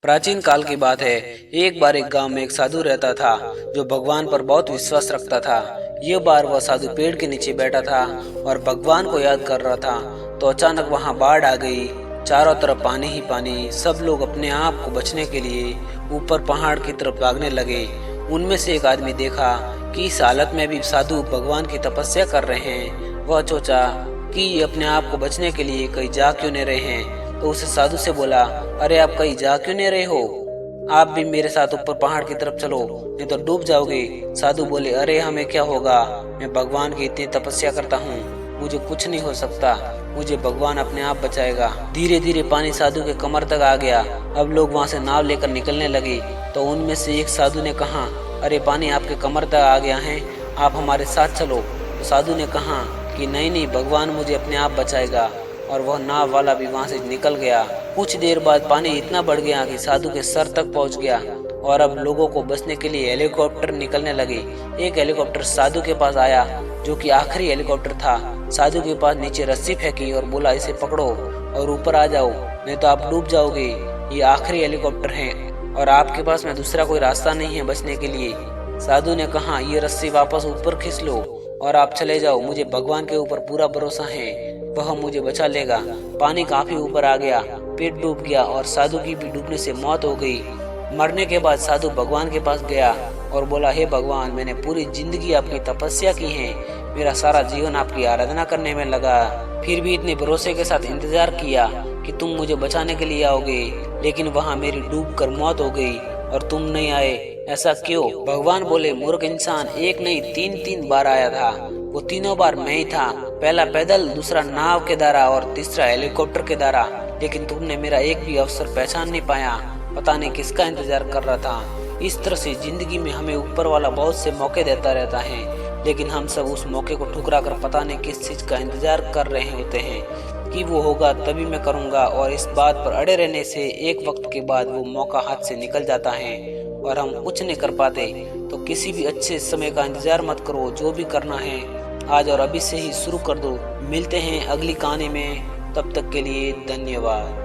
प्राचीन काल की बात है। एक बार एक गांव में एक साधु रहता था जो भगवान पर बहुत विश्वास रखता था। ये बार वह साधु पेड़ के नीचे बैठा था और भगवान को याद कर रहा था, तो अचानक वहां बाढ़ आ गई। चारों तरफ पानी ही पानी। सब लोग अपने आप को बचने के लिए ऊपर पहाड़ की तरफ भागने लगे। उनमें से एक आदमी देखा कि इस हालत में भी साधु भगवान की तपस्या कर रहे हैं। वह सोचा कि अपने आप को बचने के लिए कहीं जा क्यों नहीं रहे हैं, तो उसे साधु से बोला, अरे आप कहीं जा क्यों नहीं रहे हो? आप भी मेरे साथ ऊपर पहाड़ की तरफ चलो, नहीं तो डूब जाओगे। साधु बोले, अरे हमें क्या होगा, मैं भगवान की इतनी तपस्या करता हूँ, मुझे कुछ नहीं हो सकता, मुझे भगवान अपने आप बचाएगा। धीरे धीरे पानी साधु के कमर तक आ गया। अब लोग वहाँ से नाव लेकर निकलने लगे, तो उनमें से एक साधु ने कहा, अरे पानी आपके कमर तक आ गया है, आप हमारे साथ चलो। तो साधु ने कहा कि नहीं नहीं, भगवान मुझे अपने आप बचाएगा। और वह नाव वाला भी वहां से निकल गया। कुछ देर बाद पानी इतना बढ़ गया कि साधु के सर तक पहुंच गया और अब लोगों को बचने के लिए हेलीकॉप्टर निकलने लगे। एक हेलीकॉप्टर साधु के पास आया, जो कि आखिरी हेलीकॉप्टर था। साधु के पास नीचे रस्सी फेंकी और बोला, इसे पकड़ो और ऊपर आ जाओ, नहीं तो आप डूब जाओगे। ये आखिरी हेलीकॉप्टर है और आपके पास में दूसरा कोई रास्ता नहीं है बचने के लिए। साधु ने कहा, ये रस्सी वापस ऊपर खींच लो और आप चले जाओ, मुझे भगवान के ऊपर पूरा भरोसा है, वह मुझे बचा लेगा। पानी काफी ऊपर आ गया, पेट डूब गया और साधु की भी डूबने से मौत हो गई। मरने के बाद साधु भगवान के पास गया और बोला, हे भगवान, मैंने पूरी जिंदगी आपकी तपस्या की है, मेरा सारा जीवन आपकी आराधना करने में लगा, फिर भी इतने भरोसे के साथ इंतजार किया कि तुम मुझे बचाने के लिए आओगे, लेकिन वहाँ मेरी डूब कर मौत हो गई और तुम नहीं आए, ऐसा क्यों? भगवान बोले, मूर्ख इंसान, एक नहीं तीन बार आया था, वो तीनों बार मैं ही था। पहला पैदल, दूसरा नाव के द्वारा और तीसरा हेलीकॉप्टर के द्वारा, लेकिन तुमने मेरा एक भी अवसर पहचान नहीं पाया, पता नहीं किसका इंतजार कर रहा था। इस तरह से जिंदगी में हमें ऊपर वाला बहुत से मौके देता रहता है, लेकिन हम सब उस मौके को ठुकरा कर पता नहीं किस चीज का इंतजार कर रहे होते हैं कि वो होगा तभी मैं करूँगा, और इस बात पर अड़े रहने से एक वक्त के बाद वो मौका हाथ से निकल जाता है और हम कुछ नहीं कर पाते। तो किसी भी अच्छे समय का इंतजार मत करो, जो भी करना है आज और अभी से ही शुरू कर दो। मिलते हैं अगली कहानी में, तब तक के लिए धन्यवाद।